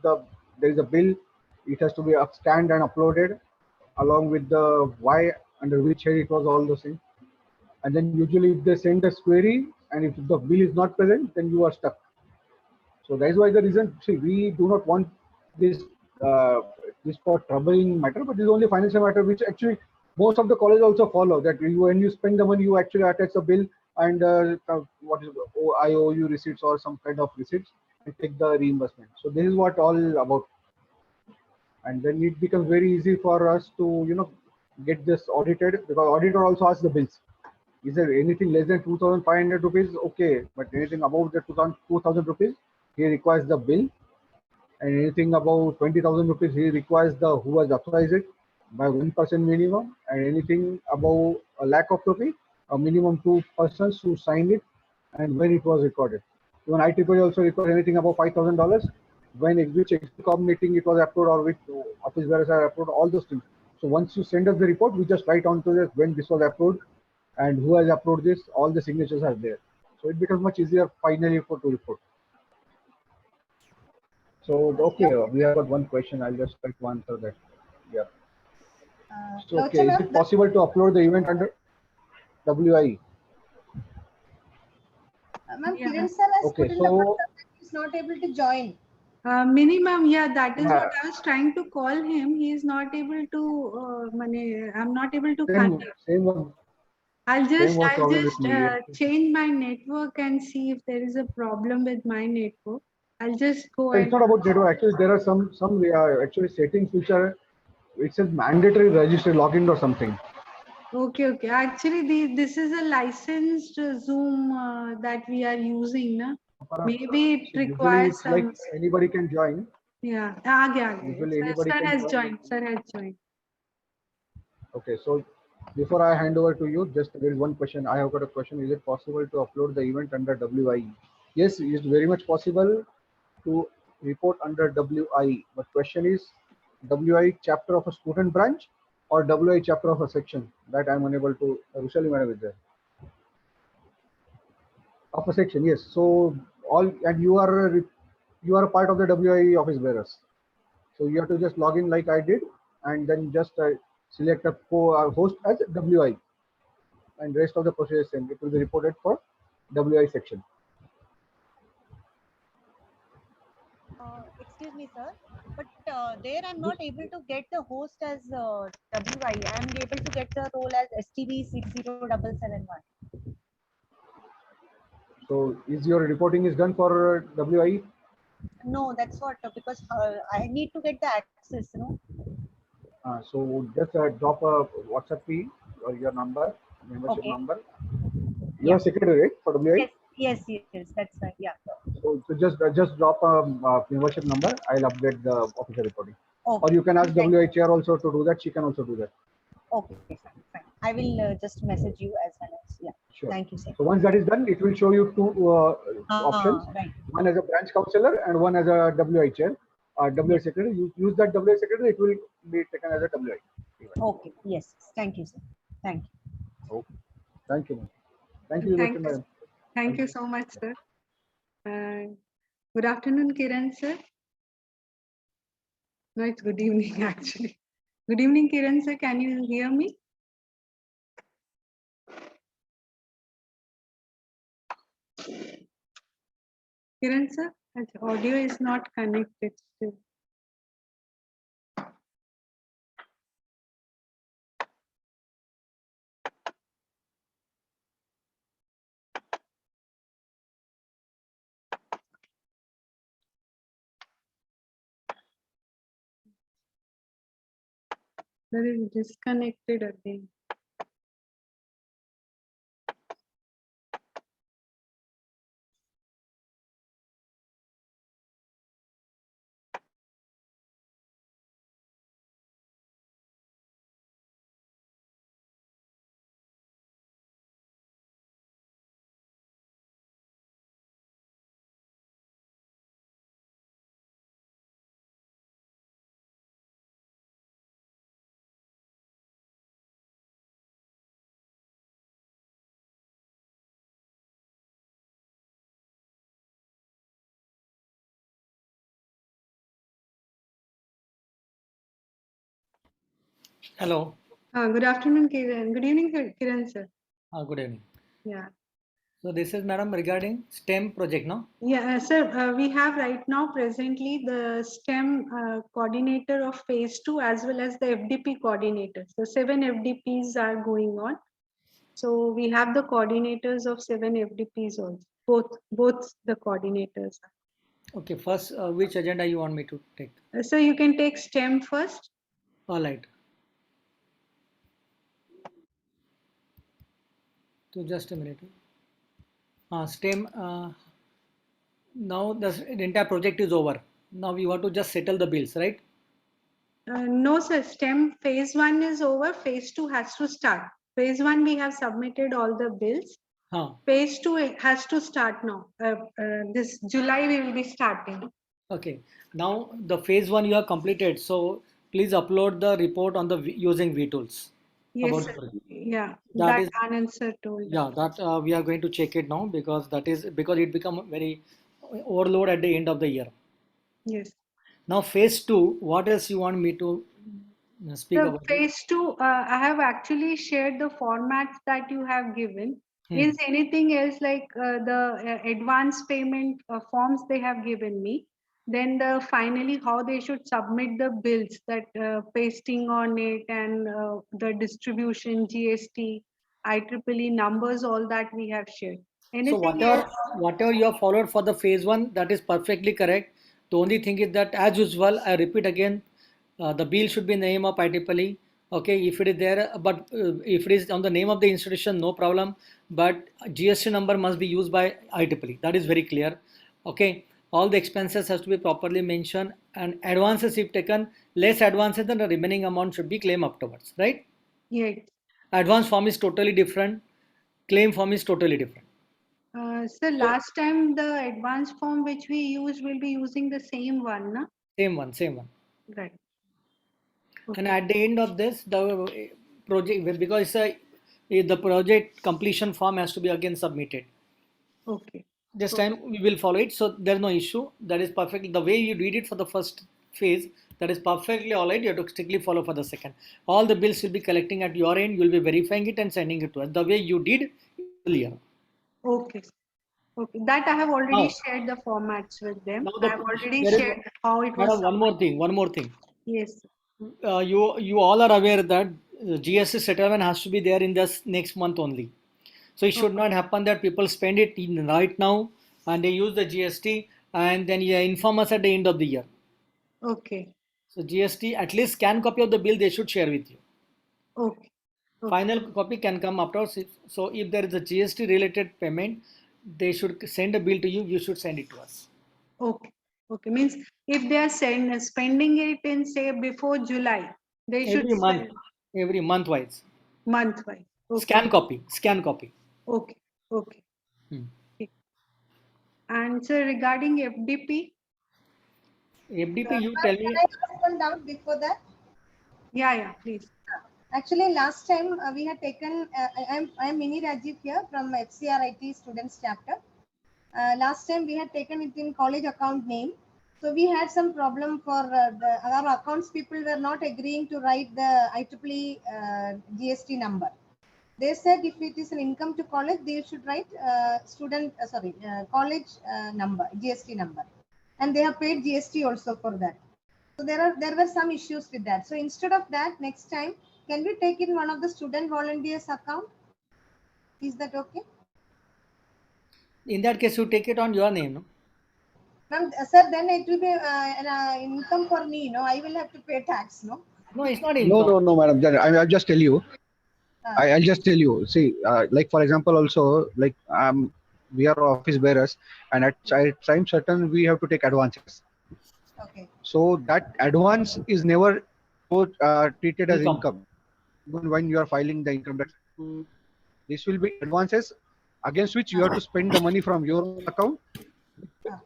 there is a bill, it has to be scanned and uploaded along with the Y under which head it was, all those things. And then usually if they send a query and if the bill is not present, then you are stuck. So that is why the reason, see, we do not want this this for troubling matter, but this is only financial matter which actually most of the college also follow, that when you spend the money, you actually attach the bill and what is it, I owe you receipts or some kind of receipts and take the reimbursement. So this is what all about, and then it becomes very easy for us to get this audited, because auditor also asks the bills. Is there anything less than 2,500 rupees? Okay, but anything above the 2,000 rupees, he requires the bill, and anything above 20,000 rupees, he requires the who has authorized it by 1% minimum, and anything above a lakh of rupee, a minimum 2 persons who signed it and when it was recorded. Even IEEE also requires anything above $5,000, when which ExCom meeting it was approved or which office bearers are approved, all those things. So once you send us the report, we just write on to this when this was approved and who has approved this, all the signatures are there. So it becomes much easier finally to report. So, okay, we have got one question. I'll just try to answer that. Yeah. So, okay, is Lochana, it possible to upload the event under WI? ma'am, Yeah. Kiran sir has Okay, put in the so WhatsApp that he's not able to join. Minimum, yeah, that is what Yeah. I was trying to call him. He is not able to, I'm not able to Same connect. same was I'll same just, was I'll problem with just me. change my network and see if there is a problem with my network. I'll just go It's and, not about network. Actually, there are some actually settings which are it says mandatory register login or something. okay, okay. Actually, this is a licensed Zoom that we are using, na? Maybe it So usually requires it's like some, anybody can join. yeah. Aage. Usually anybody Sir can has join. joined. Sir has joined. Okay, so before I hand over to you, just there is one question. I have got a question. Is it possible to upload the event under WIE? Yes, it's very much possible to report under WIE. But question is WI chapter of a student branch or WI chapter of a section? That I'm unable to. Vishali madam is there. Of a section, yes. So all and you are a part of the WI office bearers. So you have to just log in like I did, and then just select a host as WI, and rest of the process same. It will be reported for WI section. Excuse me, sir, but there I'm not able to get the host as WI. I'm able to get the role as STB 60771. So is your reporting is done for WI? No, that's what because I need to get the access. So just drop a WhatsApp fee or your number, membership Okay. number. You Yeah. are secretary right, for WI. Yes. That's right. Yeah. So just drop a membership number. I'll update the officer reporting. Or Okay. you can ask Thank. WI chair also to do that. She can also do that. Okay, fine. I will just message you as well as yeah. Sure. Thank you, sir. So once that is done, it will show you two options. Right. One as a branch councillor and one as a WI chair, WI Yes. secretary. You use that WI secretary, it will be taken as a WI. Okay. Yes. Thank you, sir. Thank you. Okay. Thank you, ma'am. Thank you, Thank Vishnu you. madam. Thank Thank you you. so much, sir. Good afternoon, Kiran, sir. No, it's good evening, actually. Good evening, Kiran, sir. Can you hear me? Kiran, sir, audio is not connected still. That is disconnected again. Hello. Good afternoon, Kiran. Good evening, Kiran, sir. Good evening. Yeah. So this is madam regarding STEM project, no? Yeah, sir, we have right now presently the STEM coordinator of phase 2 as well as the FDP coordinator. So 7 FDPs are going on. So we have the coordinators of 7 FDPs also. Both the coordinators. Okay, first, which agenda you want me to take? So you can take STEM first. All right. So just a minute. STEM. Now the entire project is over. Now we want to just settle the bills, right? No, sir. STEM phase 1 is over. Phase 2 has to start. Phase 1 we have submitted all the bills. Huh. Phase 2 has to start now. This July we will be starting. Okay. Now the phase one you have completed. So please upload the report on the using vTools Yes, about sir. the project. Yeah, That that is, Anand sir told us. yeah, that we are going to check it now because that is because it become very overload at the end of the year. Yes. Now phase two, what else you want me to speak The about it? phase 2, I have actually shared the formats that you have given. Hmm. Is anything else like the advance payment forms they have given me? then the finally how they should submit the bills, that pasting on it, and the distribution, GST, IEEE numbers, all that we have shared. So Anything whatever else? whatever you have followed for the phase one, that is perfectly correct. The only thing is that, as usual, I repeat again, the bill should be in the name of IEEE. Okay, if it is there, but if it is on the name of the institution, no problem. But GST number must be used by IEEE. That is very clear. Okay, all the expenses has to be properly mentioned, and advances if taken, less advances than the remaining amount should be claimed afterwards. Right? Yes. Advance form is totally different. Claim form is totally different. So last time the advance form which we used, will be using the same one, na? Same one, same one. Right. And Okay. at the end of this, the project, because the project completion form has to be again submitted. Okay. This Okay. time we will follow it, so there's no issue. That is perfect. The way you did it for the first phase, that is perfectly all right. You have to strictly follow for the second. All the bills will be collecting at your end. You'll be verifying it and sending it to us. The way you did earlier. Okay. Okay. That I have already Now, shared the formats with them. now I have already there is, shared how it was madam, one more submitted. thing. One more thing. Yes. You all are aware that GST settlement has to be there in this next month only. So it should Okay. not happen that people spend it in right now and they use the GST and then you inform us at the end of the year. Okay. So GST, at least scan copy of the bill they should share with you. Okay. Okay. Final copy can come afterwards. So if there is a GST related payment, they should send a bill to you. You should send it to us Okay. Okay. Means if they are spending it in, say, before July, they should send every month wise. month wise. Okay. Scan copy, scan copy. Okay. Okay. Hmm. Okay. And so regarding FDP, FDP, you Ma'am, tell can me. I ask one doubt before that? yeah, yeah, please. Actually, last time we had taken, I'm Mini Rajiv here from FCRIT Students Chapter. Last time we had taken it in college account name. So we had some problem for our accounts people were not agreeing to write the IEEE GST number. They said if it is an income to college, they should write college number, GST number. And they have paid GST also for that. So there were some issues with that. So instead of that, next time, can we take in one of the student volunteers account? Is that okay? In that case, you take it on your name. No, Ma'am, sir, then it will be an income for me. No, I will have to pay tax. No. no, it's not No, income. no, no, madam. I'll just tell you. Uh, I'll just tell you. See, like for example, also like we are office bearers, and at time certain we have to take advances. okay. So that advance is never treated as Income. income, even when you are filing the income tax. This will be advances against which you have to spend the money from your own account, Uh,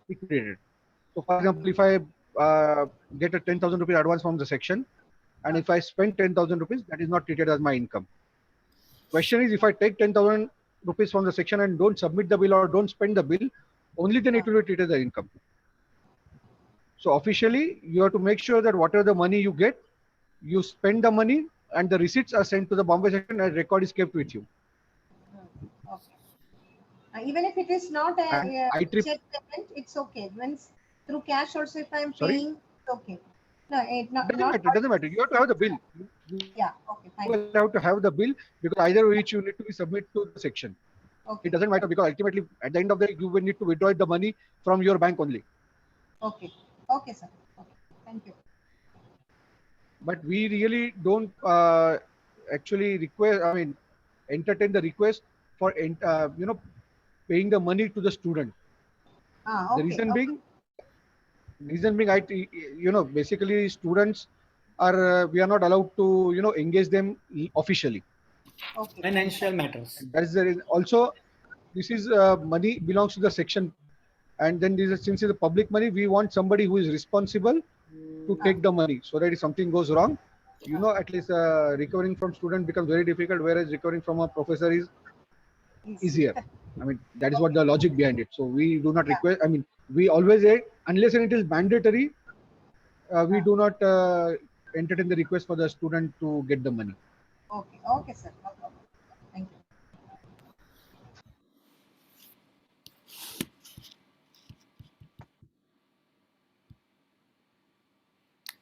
liquidated. So, for example, if I get a 10,000 rupees advance from the section, and uh, if I spend 10,000 rupees, that is not treated as my income. Question is, if I take 10,000 rupees from the section and don't submit the bill or don't spend the bill, only then uh, it will be treated as income. So officially, you have to make sure that whatever the money you get, you spend the money and the receipts are sent to the Bombay section and record is kept with you. okay. Even if it is not And a I trip, check payment, it's okay. When through cash also, if I'm sorry, paying, it's okay. No, it it not doesn't not. matter. It doesn't matter. You have to have the bill. Yeah. Okay. You Fine. will have to have the bill because either which you need to be submit to the section. It Okay. doesn't matter because ultimately at the end of the day, you will need to withdraw the money from your bank only. Okay. Okay, sir. Okay. Thank you. But we really don't actually request. I mean, entertain the request for paying the money to the student. The Okay. reason Okay. being, basically students are we are not allowed to engage them officially. Okay. Fine. Financial Fine. matters. And that is the reason. Also, this is money belongs to the section, and then this is, since it's the public money, we want somebody who is responsible to Ah, take the money so that if something goes wrong, ah, at least recovering from student becomes very difficult, whereas recovering from a professor is easy. easier. I mean, that is what Okay. the logic behind it. So we do not Yeah. request. I mean, we always say unless and it is mandatory, we Ah, do not entertain the request for the student to get the money. okay. Okay, sir. No problem. Thank you.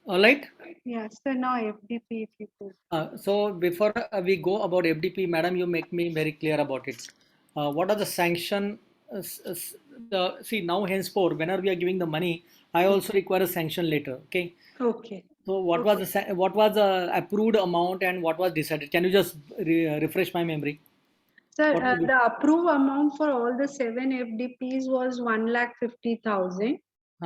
All right. Yeah, so now FDP if you could. So before we go about FDP, madam, you make me very clear about it. What are the sanction? See now henceforth, whenever we are giving the money, I also require a sanction letter. Okay. Okay. So what was Okay. what was the approved amount and what was decided? Can you just refresh my memory? Sir, What was it? the approved amount for all the seven FDPs was 1,50,000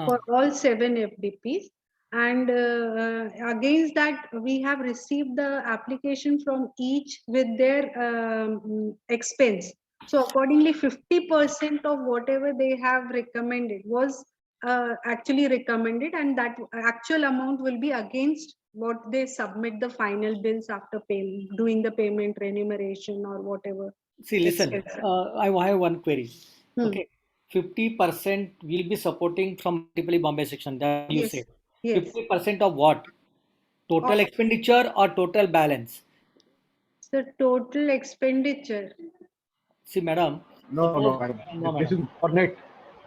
for all seven FDPs. And against that, we have received the application from each with their expense. So accordingly, 50% of whatever they have recommended was actually recommended, and that actual amount will be against what they submit the final bills after paying, doing the payment remuneration or whatever. See, listen, Etc. I have one query. Hmm. Okay, 50% will be supporting from multiply Bombay section. That's what you Yes. said. Yes. 50% of what? Of Total expenditure or total balance? the total expenditure. See, madam, No, no, suppose, madam. no, This madam. is for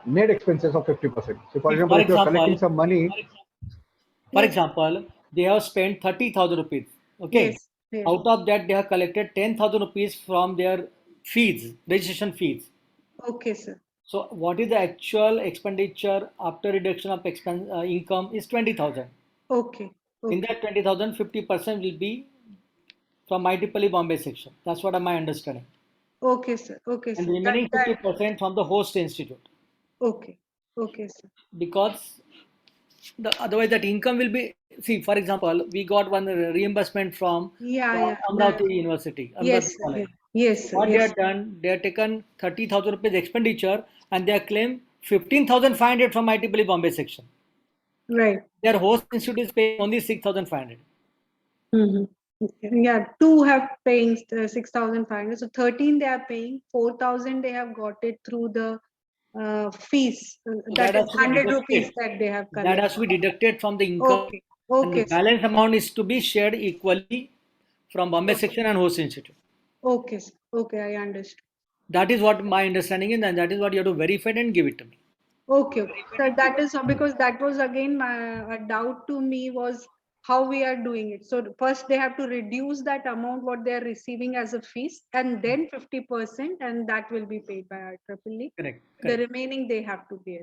net expenses of 50%. So, for See, example, if you are collecting some money, for Yes. example, they have spent 30,000 rupees. Okay, Yes. Yes. out of that, they have collected 10,000 rupees from their fees, registration fees. Okay, sir. So, what is the actual expenditure after reduction of expense income is 20,000. Okay. In Okay. that 20,000, 50% will be from IEEE Bombay section. That's what my understanding. Okay, sir. Okay, And the sir. That remaining that. 50% from the host institute. Okay. Okay, sir. Because otherwise that income will be, see, for example, we got one reimbursement from Yeah. Yeah. That. Amravati University, Amravati Yes, sir. College. Yes. Yes, sir. What they Yes. have done, they have taken 30,000 rupees expenditure and they have claimed 15,500 from IEEE Bombay section. Right. Their host institute is paying only 6,500. Mm-hmm. Okay. Yeah, two have paying 6,500. So 13 they are paying. 4,000 they have got it through the fees. So That that is has to be 100 deducted. rupees that they have That collected. has to be deducted from the income, Okay. and the Okay, sir. balance amount is to be shared equally from Bombay Okay. section and host institute. Okay, sir. Okay, I understood. That is what my understanding is, and that is what you have to verify and give it to me. Okay, okay. So that is because that was again my a doubt to me was how we are doing it. So first they have to reduce that amount what they are receiving as a fees, and then 50%, and that will be paid by IEEE. Correct, The correct. remaining they have to bear.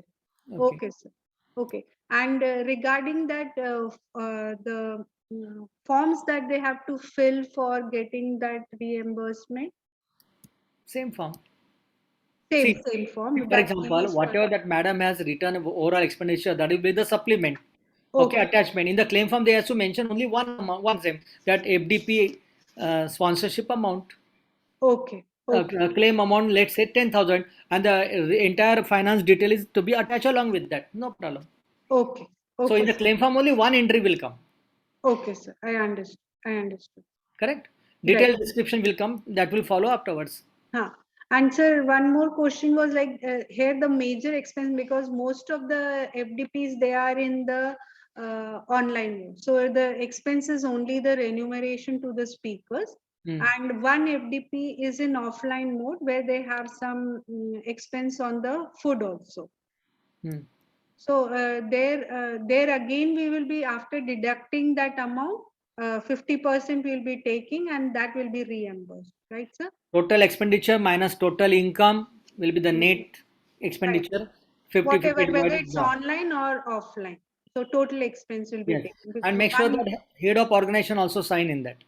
Okay. Okay, sir. Okay. And regarding that, the forms that they have to fill for getting that reimbursement, Same form. same See, same form for that we example, use for. whatever that madam has written of overall expenditure, that will be the supplement. Okay, Okay, attachment. In the claim form, they have to mention only one amount, one same, that FDP sponsorship amount. okay, okay, Claim amount, let's say 10,000, and the entire finance detail is to be attached along with that. No problem. okay, So in okay, the sir. claim form, only one entry will come. Okay, sir. I understood. I understood. Correct. Right. Detailed description will come. That will follow afterwards. Huh. And sir, one more question was like here the major expense because most of the FDPs they are in the online mode. So the expense is only the remuneration to the speakers, Hmm. and one FDP is in offline mode where they have some expense on the food also. Hmm. So there again we will be after deducting that amount, 50% will be taking and that will be reimbursed, right, sir? Total expenditure minus total income will be the Mm. net Right. expenditure. 50-50 Whatever, whether divided. it's Yeah. online or offline. So total expense will be Yes. taken. And Because make sure one, that head of organization also sign in that.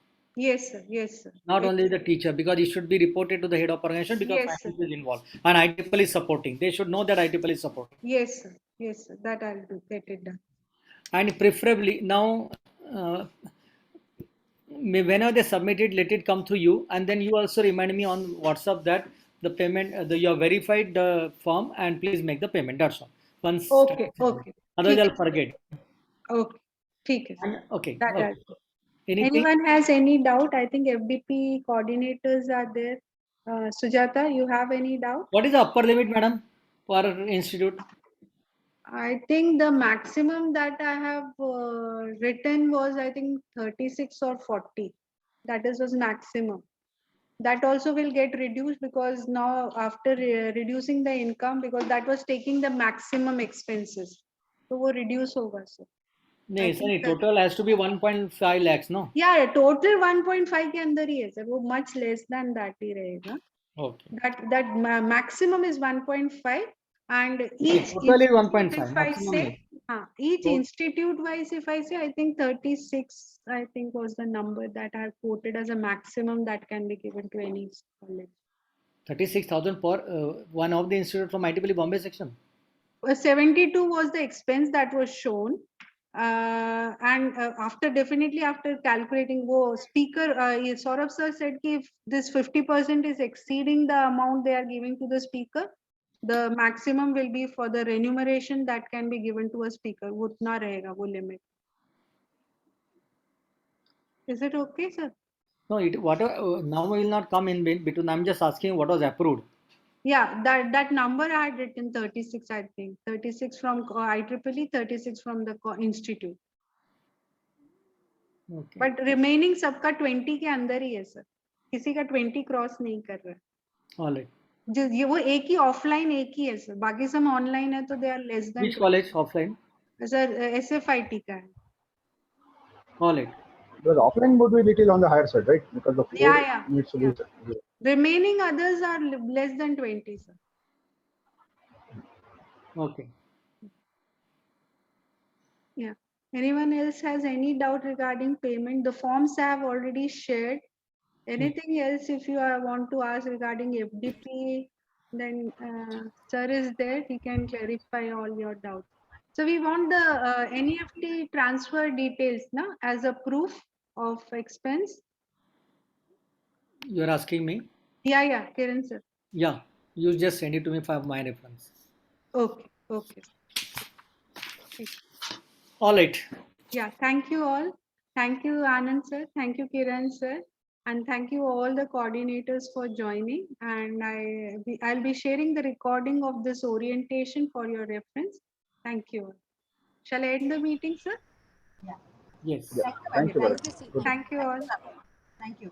yes, sir. Yes, sir. Not Yes, only the teacher, because it should be reported to the head of organization because yes, sir. finance is involved. And ITPL is supporting. They should know that ITPL is supporting. Yes, sir. Yes, sir. That I'll do. Get it done. And preferably now, uh, whenever they submit it, let it come through you, and then you also remind me on WhatsApp that the payment, you have verified the form, and please make the payment. That's all. Once, Okay, okay. otherwise ठीक I'll है, forget. okay. ठीक है, sir. And okay, That I'll okay. do. Anything? Anyone has any doubt? I think FDP coordinators are there. Sujata, you have any doubt? What is the upper limit, madam, for institute? I think the maximum that I have written was I think 36 or 40. That is was maximum. That also will get reduced because now after reducing the income because that was taking the maximum expenses. So वो reduce होगा sir. नहीं I ऐसा think नहीं, total has to be 1.5 lakhs, no? yeah, total 1.5 के अंदर ही है sir, वो much less than that ही रहेगा. Okay. That maximum is 1.5, and each Total is institute, 1.5, if I maximum say, नहीं. each So institute wise, if I say, I think 36, I think was the number that I have quoted as a maximum that can be given to any college. 36,000 per one of the institute from ITPL Bombay section. 72 was the expense that was shown, and after calculating, wo speaker, Saurabh sir said ki if this 50% is exceeding the amount they are giving to the speaker, the maximum will be for the remuneration that can be given to a speaker. वो उतना रहेगा वो limit. Is it okay, sir? No, it whatever now will not come in between. I'm just asking what was approved. Yeah, that number I had written 36, I think 36 from IEEE, 36 from the institute. Okay. But remaining सबका 20 के अंदर ही है sir, किसी का 20 cross नहीं कर रहा है. All right. जो ये वो एक ही ऑफलाइन एक ही है सर, बाकी सब ऑनलाइन है तो they are less than. Which college offline? Sir SFIT का है. All right. Because offline would be little on the higher side, right? Because the 4 Yeah. needs to be. Remaining others are less than 20, sir. Okay. Yeah. Anyone else has any doubt regarding payment? The forms I have already shared. Anything else if you want to ask regarding FDP, then sir is there, he can clarify all your doubts. So we want the NEFT transfer details na, as a proof of expense. You are asking me? Yeah, Kiran sir. Yeah. You just send it to me for my reference. Okay. All right. Yeah, thank you all. Thank you, Anand sir. Thank you, Kiran sir. And thank you all the coordinators for joining. And I'll be sharing the recording of this orientation for your reference. Thank you. Shall I end the meeting, sir? Yeah. Yes. Yeah. Thank you, Thank you very ma'am. much. Thank you all. Thank you.